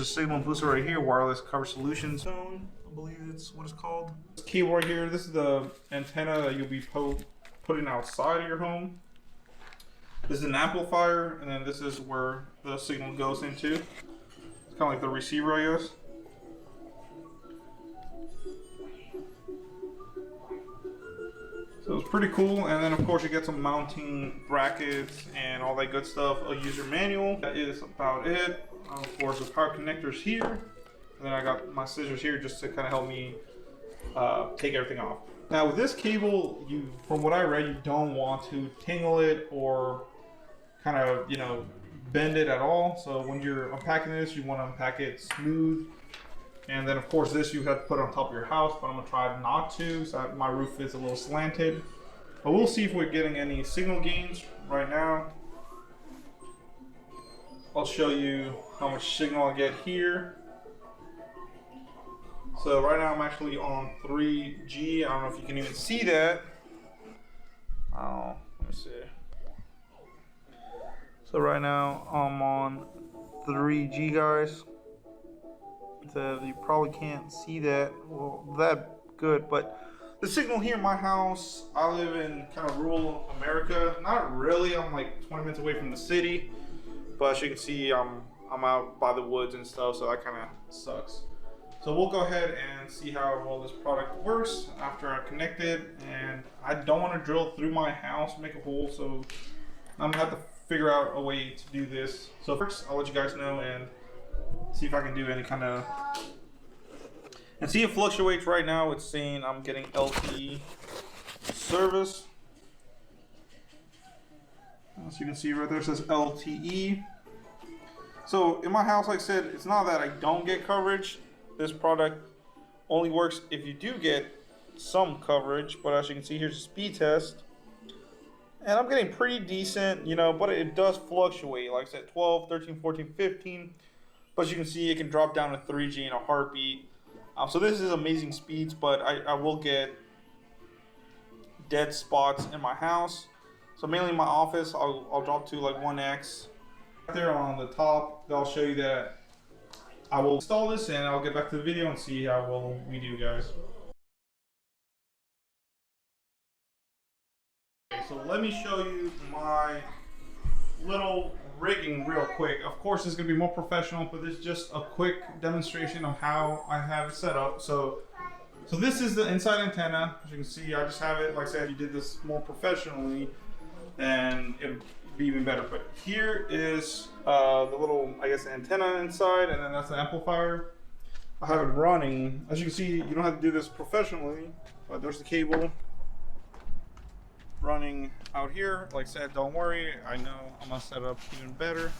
the signal booster right here, wireless coverage solutions. I believe it's what it's called. This cable right here, this is the antenna that you'll be putting outside of your home. This is an amplifier, and then this is where the signal goes into. It's kind of like the receiver, I guess. So it's pretty cool, and then of course you get some mounting brackets and all that good stuff. A user manual. That is about it. Of course, the power connectors here, and then I got my scissors here just to kind of help me take everything off. Now with this cable, from what I read, you don't want to tangle it or kind of, you know, bend it at all. So when you're unpacking this, you want to unpack it smooth. And then of course this you have to put on top of your house, but I'm gonna try not to, so my roof is a little slanted. But we'll see if we're getting any signal gains right now. I'll show you how much signal I get here. So right now I'm actually on 3G. I don't know if you can even see that. Oh, let me see. So right now I'm on 3G, guys. So you probably can't see that that good, but the signal here in my house, I live in kind of rural America. Not really, I'm like 20 minutes away from the city, but as you can see, I'm out by the woods and stuff, so that kind of sucks. So we'll go ahead and see how well this product works after I connect it. And I don't want to drill through my house, make a hole, so I'm gonna have to figure out a way to do this. So first, I'll let you guys know and see if I can do any kind of, and see it fluctuates. Right now it's saying I'm getting LTE service. As you can see right there, it says LTE. So in my house, like I said, it's not that I don't get coverage. This product only works if you do get some coverage, but as you can see, here's a speed test. And I'm getting pretty decent, you know, but it does fluctuate. Like I said, 12, 13, 14, 15. But as you can see, it can drop down to 3G in a heartbeat. So this is amazing speeds, but I will get dead spots in my house. So mainly in my office, I'll drop to like 1x. Right there on the top, I'll show you that I will install this, and I'll get back to the video and see how well we do, guys. Okay, so let me show you my little rigging real quick. Of course, this is going to be more professional, but this is just a quick demonstration of how I have it set up. So this is the inside antenna. As you can see, I just have it, like I said, you did this more professionally, and it'll be even better. But here is the little, I guess, antenna inside, and then that's the amplifier. I have it running. As you can see, you don't have to do this professionally, but there's the cable running out here. Like I said, don't worry, I know I'm gonna set up even better,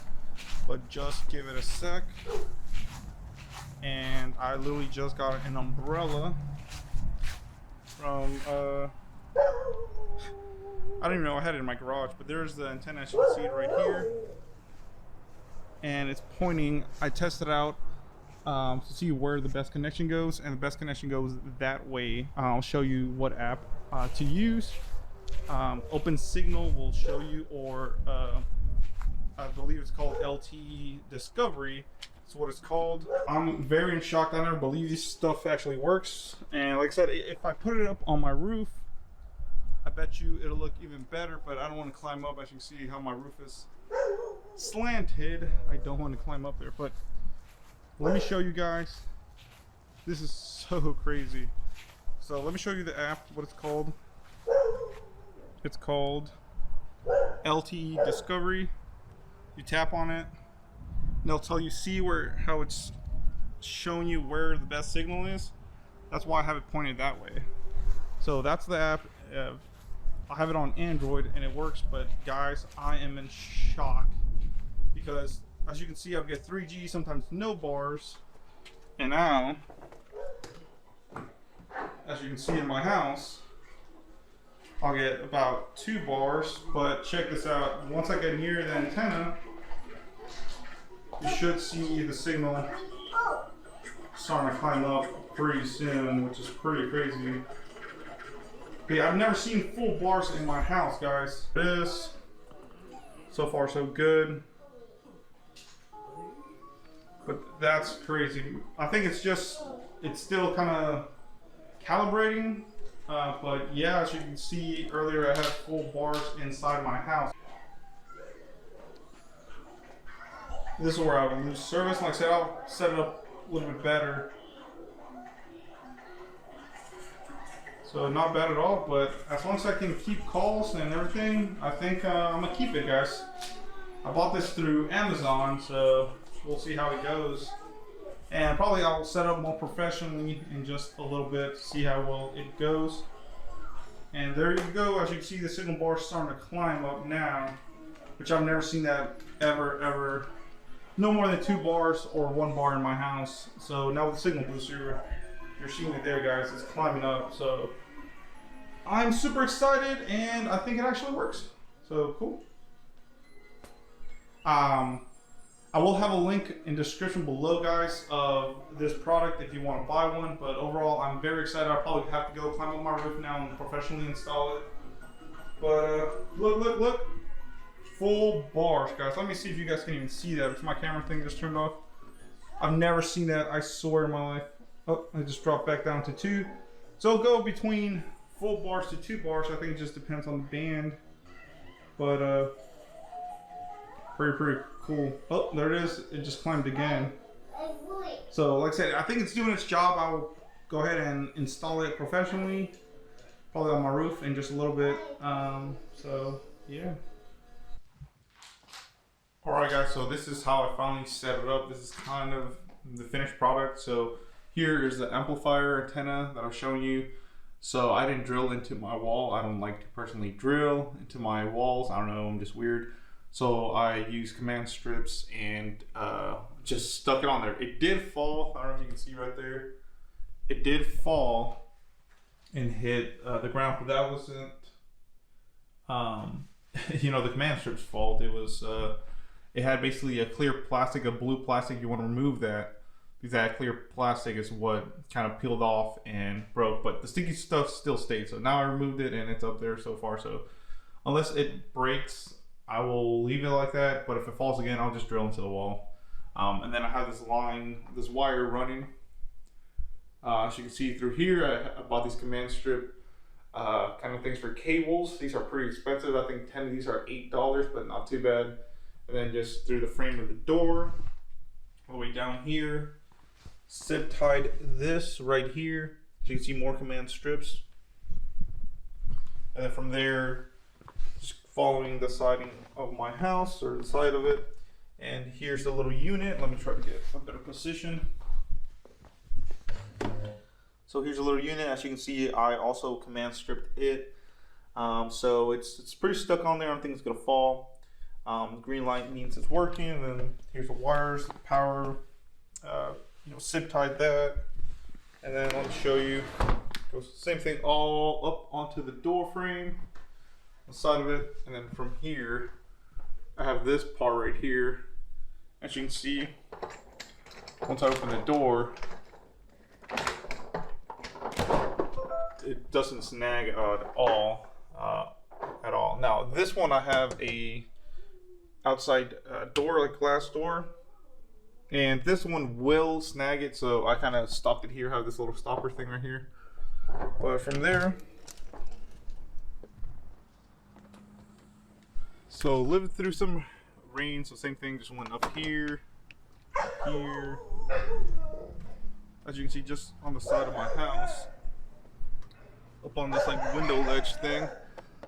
but just give it a sec. And I literally just got an umbrella from I don't even know, I had it in my garage, but there's the antenna. As you can see it right here, and it's pointing. I tested out to see where the best connection goes, and the best connection goes that way. I'll show you what app to use. Open Signal will show you, or I believe it's called LTE Discovery. That's what it's called. I'm very in shock. I never believe this stuff actually works. And like I said, if I put it up on my roof, I bet you it'll look even better, but I don't want to climb up. As you can see how my roof is slanted, I don't want to climb up there. But let me show you guys. This is so crazy. So let me show you the app, what it's called. It's called LTE Discovery. You tap on it, and they'll tell you, see how it's showing you where the best signal is. That's why I have it pointed that way. So that's the app. I have it on Android and it works, but guys, I am in shock because as you can see, I'll get 3G, sometimes no bars, and now, as you can see in my house, I'll get about 2 bars. But check this out, once I get near the antenna, you should see the signal starting to climb up pretty soon, which is pretty crazy. Okay, I've never seen full bars in my house, guys. This, so far so good. But that's crazy. I think it's still kind of calibrating. But yeah, as you can see earlier, I have full bars inside my house. This is where I would lose service. Like I said, I'll set it up a little bit better. So not bad at all, but as long as I can keep calls and everything, I think I'm gonna keep it, guys. I bought this through Amazon, so we'll see how it goes. And probably I'll set up more professionally in just a little bit, see how well it goes. And there you go. As you can see, the signal bar is starting to climb up now, which I've never seen that ever. No more than 2 bars or 1 bar in my house. So now with the signal booster, you're seeing it there, guys. It's climbing up. So I'm super excited, and I think it actually works. So cool. I will have a link in the description below, guys, of this product if you want to buy one. But overall, I'm very excited. I'll probably have to go climb up my roof now and professionally install it. But look. Full bars, guys. Let me see if you guys can even see that. If my camera thing just turned off. I've never seen that, I swear, in my life. Oh, I just dropped back down to 2. So it'll go between full bars to 2 bars. I think it just depends on the band. But pretty cool. Oh, there it is. It just climbed again. So like I said, I think it's doing its job. I will go ahead and install it professionally, probably on my roof in just a little bit. So yeah. Alright guys, so this is how I finally set it up. This is kind of the finished product. So here is the amplifier antenna that I was showing you. So I didn't drill into my wall. I don't like to personally drill into my walls. I don't know, I'm just weird. So I used command strips and just stuck it on there. It did fall. I don't know if you can see right there. It did fall and hit the ground, but that wasn't you know, the command strip's fault. It was it had basically a clear plastic, a blue plastic. You want to remove that because that clear plastic is what kind of peeled off and broke, but the sticky stuff still stayed. So now I removed it and it's up there so far. So unless it breaks, I will leave it like that. But if it falls again, I'll just drill into the wall. And then I have this wire running. As you can see through here, I bought these command strip kind of things for cables. These are pretty expensive. I think 10 of these are $8, but not too bad. And then just through the frame of the door, all the way down here, zip tied this right here. So you can see more command strips. And then from there, just following the siding of my house or the side of it. And here's the little unit. Let me try to get a better position. So here's a little unit. As you can see, I also command stripped it. So it's pretty stuck on there. I don't think it's gonna fall. The green light means it's working. And then here's the wires, the power. You know, zip tied that. And then let me show you. Goes the same thing all up onto the door frame, the side of it. And then from here, I have this part right here. As you can see, once I open the door, it doesn't snag at all. Now this one I have a outside door, like glass door, and this one will snag it, so I kind of stopped it here. I have this little stopper thing right here, but from there, so living through some rain, so same thing, just went up here, here, as you can see, just on the side of my house, up on this like window ledge thing.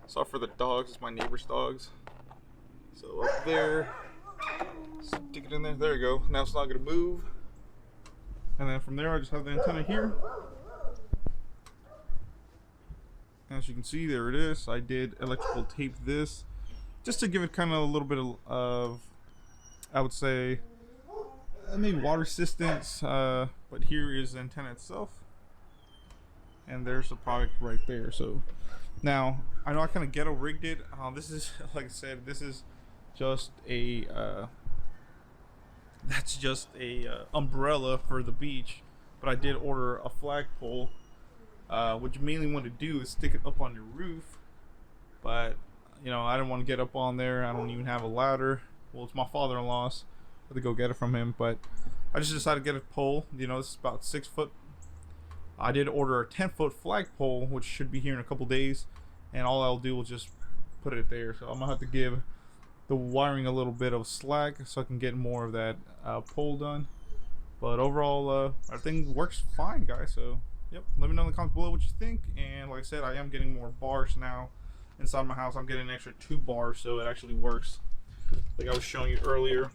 Sorry for the dogs, it's my neighbor's dogs. So up there, stick it in there, there you go. Now it's not gonna move. And then from there I just have the antenna here. As you can see, there it is. I did electrical tape this just to give it kind of a little bit of, I would say, maybe water resistance. But here is the antenna itself. And there's the product right there. So now I know I kind of ghetto rigged it. This is, like I said, this is just a that's just a umbrella for the beach, but I did order a flagpole. What you mainly want to do is stick it up on your roof, but you know, I didn't want to get up on there. I don't even have a ladder. Well, it's my father-in-law's. I have to go get it from him, but I just decided to get a pole. You know, this is about 6 foot. I did order a 10-foot flagpole, which should be here in a couple days, and all I'll do is just put it there. So I'm gonna have to give the wiring a little bit of slack so I can get more of that pole done. But overall, everything works fine, guys. So yep, let me know in the comments below what you think. And like I said, I am getting more bars now inside my house. I'm getting an extra 2 bars, so it actually works like I was showing you earlier.